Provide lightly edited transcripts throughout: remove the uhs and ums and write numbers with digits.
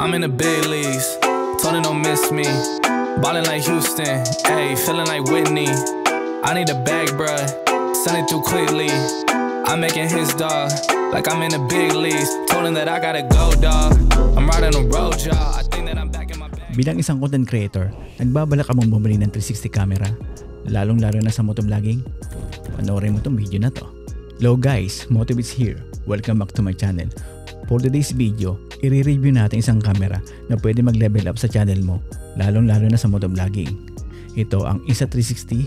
I'm in the big leagues, told her don't miss me. Ballin' like Houston, ayy, feeling like Whitney. I need a bag, bruh, send it through quickly. I'm making his dog, like I'm in the big leagues. Told him that I gotta go, dog. I'm riding a road, y'all. I think that I'm back in my bag. Bilang isang content creator, nagbabalak ka mong bumili ng 360 camera, lalong-lalo na sa motovlogging? Panoorin mo tong video na to. Hello guys, Motiv is here. Welcome back to my channel. For today's video, i-review natin isang camera na pwede mag-level up sa channel mo, lalong-lalo na sa motovlogging. Ito ang Insta360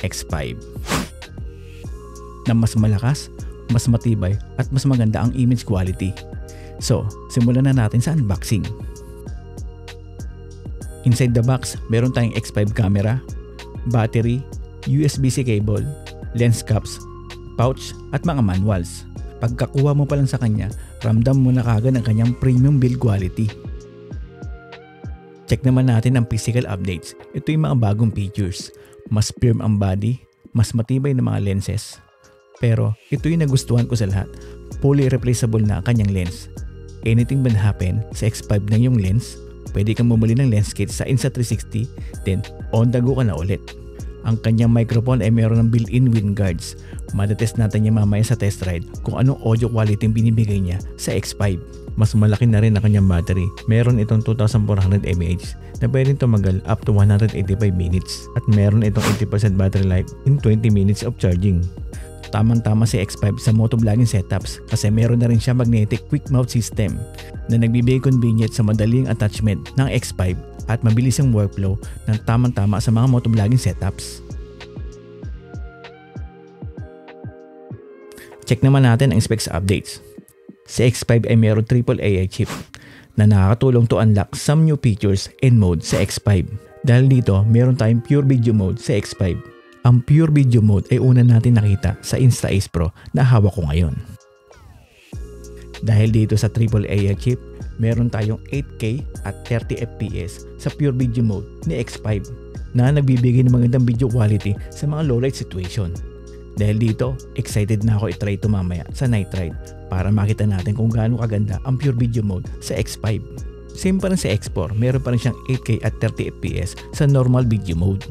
X5 na mas malakas, mas matibay at mas maganda ang image quality. So, simulan na natin sa unboxing. Inside the box, meron tayong X5 camera, battery, USB-C cable, lens caps, pouch at mga manuals. Pagkakuha mo pa lang sa kanya, ramdam mo na kagad ang kanyang premium build quality. Check naman natin ang physical updates. Ito yung mga bagong features. Mas firm ang body, mas matibay na mga lenses. Pero ito yung nagustuhan ko sa lahat. Fully replaceable na ang kanyang lens. Anything can happen sa X5 na yung lens, pwede kang bumili ng lens kit sa Insta360, then on the go ka na ulit. Ang kanyang microphone ay meron ng built-in wind guards. Matetest natin niya mamaya sa test ride kung anong audio quality yung binibigay niya sa X5. Mas malaki na rin ang kanyang battery. Meron itong 2400 mAh na pwedeng tumagal up to 185 minutes. At meron itong 80% battery life in 20 minutes of charging. Tamang-tama si X5 sa motovlogging setups kasi meron na rin siya magnetic quick mount system na nagbibigay convenient sa madaling attachment ng X5 at mabilis ang workflow ng tamang-tama sa mga motovlogging setups. Check naman natin ang specs updates. Si X5 ay meron triple AI chip na nakakatulong to unlock some new features and mode sa X5. Dahil dito, meron tayong pure video mode sa X5. Ang pure video mode ay una natin nakita sa Insta-Ace Pro na hawak ko ngayon. Dahil dito sa triple AI chip, meron tayong 8K at 30 FPS sa pure video mode ni X5 na nagbibigay ng magandang video quality sa mga low light situation. Dahil dito, excited na ako i-try ito mamaya sa night ride para makita natin kung gaano kaganda ang pure video mode sa X5. Same pa rin sa X4, meron pa rin siyang 8K at 30 FPS sa normal video mode.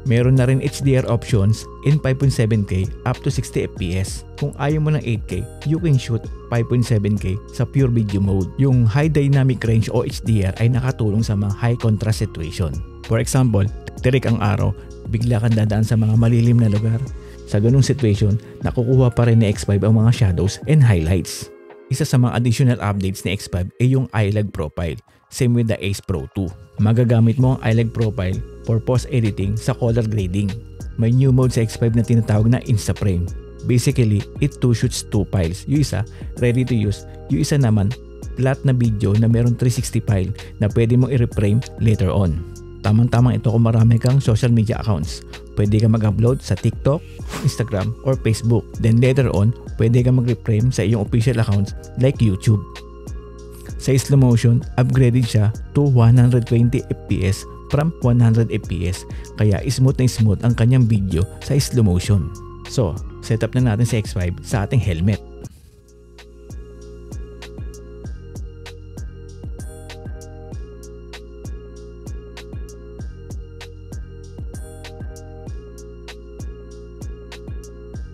Meron na rin HDR options in 5.7K up to 60 FPS. Kung ayaw mo ng 8K, you can shoot 5.7K sa pure video mode. Yung high dynamic range o HDR ay nakatulong sa mga high contrast situation. For example, tirik ang araw, bigla kang dadaan sa mga malilim na lugar. Sa ganung situation, nakukuha pa rin ni X5 ang mga shadows and highlights. Isa sa mga additional updates ni X5 ay yung iLog profile. Same with the Ace Pro 2. Magagamit mo ang iLog profile for post editing sa color grading. May new mode sa X5 na tinatawag na Instaframe. Basically, it shoots two files. Yung isa, ready to use. Yung isa naman, flat na video na meron 360 file na pwede mong i-reframe later on. Tamang-tamang ito kung marami kang social media accounts. Pwede kang mag-upload sa TikTok, Instagram, or Facebook. Then later on, pwede kang mag-reframe sa iyong official accounts like YouTube. Sa slow motion, upgraded siya to 120 FPS from 100 FPS. Kaya smooth na smooth ang kanyang video sa slow motion. So, setup na natin si X5 sa ating helmet.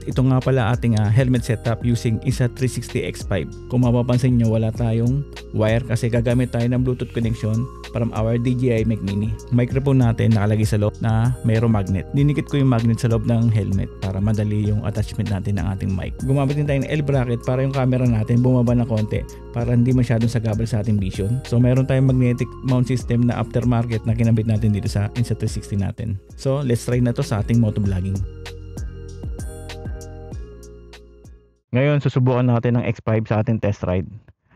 Ito nga pala ating helmet setup using Insta360 X5. Kung mapapansin nyo, wala tayong wire kasi gagamit tayo ng Bluetooth connection from our DJI Mac Mini. Microphone natin nakalagay sa loob na mayroong magnet. Dinikit ko yung magnet sa loob ng helmet para madali yung attachment natin ng ating mic. Gumamit din tayo ng L bracket para yung camera natin bumaba ng konti para hindi masyadong sagabal sa ating vision. So mayroon tayong magnetic mount system na aftermarket na kinabit natin dito sa Insta360 natin. So let's try na to sa ating motovlogging. Ngayon, susubukan natin ng X5 sa ating test ride.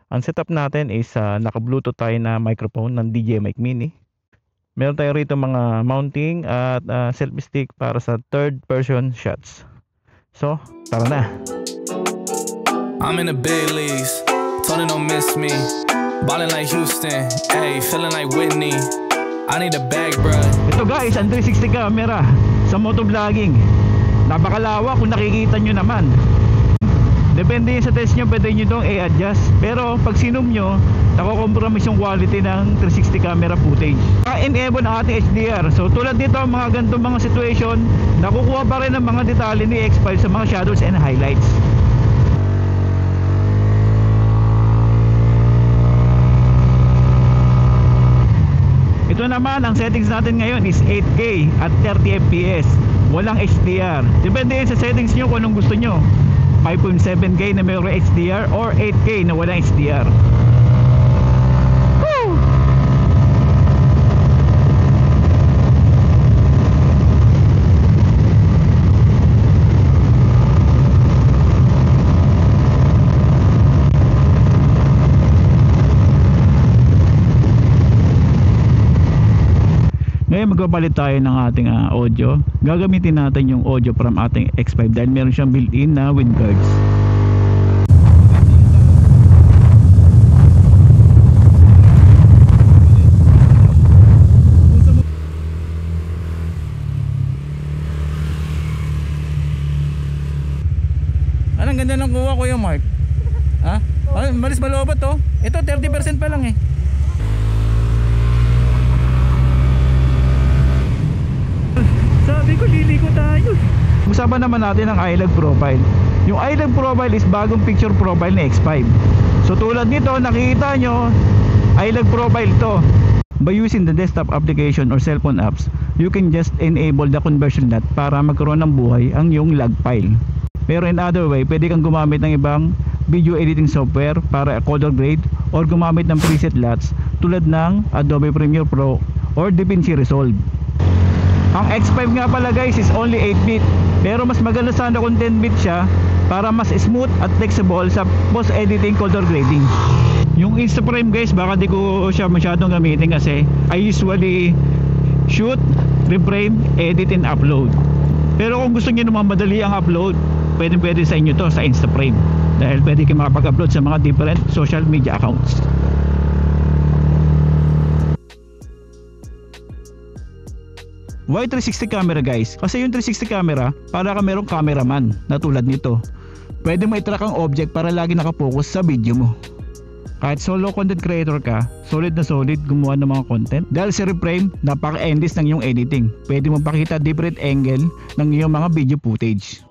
Ang setup natin is naka-Bluetooth tayo na microphone ng DJI Mac Mini. Meron tayo rito mga mounting at selfie stick para sa third person shots. So, tara na! I'm in the big leagues, told her don't miss me. Ballin' like Houston, ayy, feeling like Whitney. I need a bag, bruh. Ito guys, ang 360 camera sa motovlogging. Napakalawak kung nakikita nyo naman. Depende sa test nyo, pwede nyo itong i-adjust. Pero pag sinum nyo, nako-compromise yung quality ng 360 camera footage. Enable ang ating HDR. So tulad nito, mga ganitong mga situation, nakukuha pa rin ang mga detalye ni X5 sa mga shadows and highlights. Ito naman, ang settings natin ngayon is 8K at 30 fps. Walang HDR. Depende yun sa settings nyo kung anong gusto nyo. 5.7K na mayroong HDR or 8K na walang HDR. Woo! Ngayon magpapalit tayo ng ating audio. Gagamitin natin yung audio from ating X5 dahil meron siyang built-in na wind guards. Anong ganda ng kuha ko yung Mark? Ha? Malis malobot to. Ito 30% pa lang eh. Sabi ko liliko tayo. Usapan naman natin ang iLog profile. Yung iLog profile is bagong picture profile ni X5. So tulad nito, nakikita nyo iLog profile to. By using the desktop application or cellphone apps, you can just enable the conversion LUT para magkaroon ng buhay ang yung log file. Pero in other way, pwede kang gumamit ng ibang video editing software para color grade or gumamit ng preset LUTs tulad ng Adobe Premiere Pro or DaVinci Resolve. Ang X5 nga pala guys is only 8-bit, pero mas maganda sana kung 10-bit siya para mas smooth at flexible sa post editing color grading. Yung Instaframe guys, baka di ko siya masyadong gamitin kasi I usually shoot, reframe, edit and upload. Pero kung gusto niyo naman madali ang upload, pwede sa inyo to sa Instaframe dahil pwede kayo makapag-upload sa mga different social media accounts. Why 360 camera guys? Kasi yung 360 camera, para ka merong cameraman na tulad nito. Pwede mai-track ang object para lagi nakapokus sa video mo. Kahit solo content creator ka, solid na solid gumawa ng mga content. Dahil si Reframe, napaka-endless ng iyong editing. Pwede mo pakita different angle ng iyong mga video footage.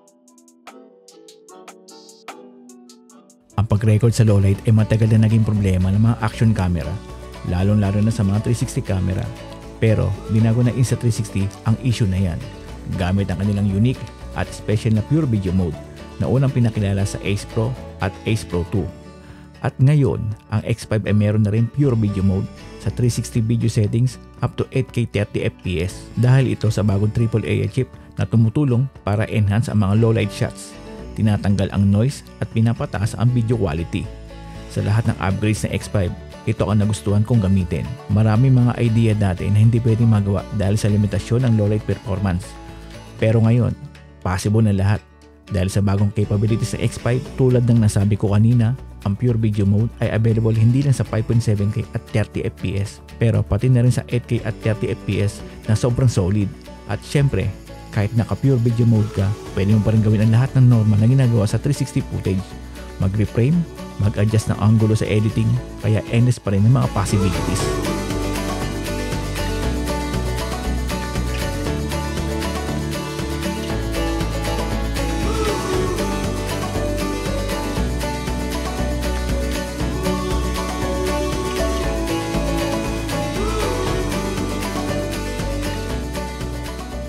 Ang pag-record sa lowlight ay matagal na naging problema ng mga action camera, lalong-lalo na sa mga 360 camera. Pero binago na Insta360 ang issue na yan gamit ang kanilang unique at special na pure video mode na unang pinakilala sa Ace Pro at Ace Pro 2. At ngayon, ang X5 ay meron na rin pure video mode sa 360 video settings up to 8K 30 fps dahil ito sa bagong AAA chip na tumutulong para enhance ang mga low-light shots, tinatanggal ang noise at pinapataas ang video quality. Sa lahat ng upgrades ng X5, ito ang nagustuhan kong gamitin. Maraming mga idea dati na hindi pwedeng magawa dahil sa limitasyon ng low light performance. Pero ngayon, possible na lahat dahil sa bagong capabilities sa X5 tulad ng nasabi ko kanina, ang pure video mode ay available hindi lang sa 5.7K at 30 fps pero pati na rin sa 8K at 30 fps na sobrang solid. At syempre, kahit naka pure video mode ka, pwede mo pa rin gawin ang lahat ng normal na ginagawa sa 360 footage. Mag-reframe, mag-adjust ng angulo sa editing, kaya endless pa rin ang mga possibilities.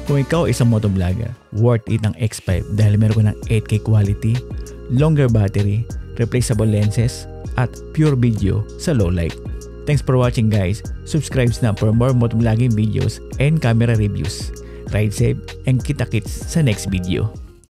Kung ikaw ay isang motovlogger, worth it ang X5 dahil meron ka ng 8K quality, longer battery, replaceable lenses, at pure video sa low light. Thanks for watching guys. Subscribe na for more motovlogging videos and camera reviews. Ride safe and kita-kits sa next video.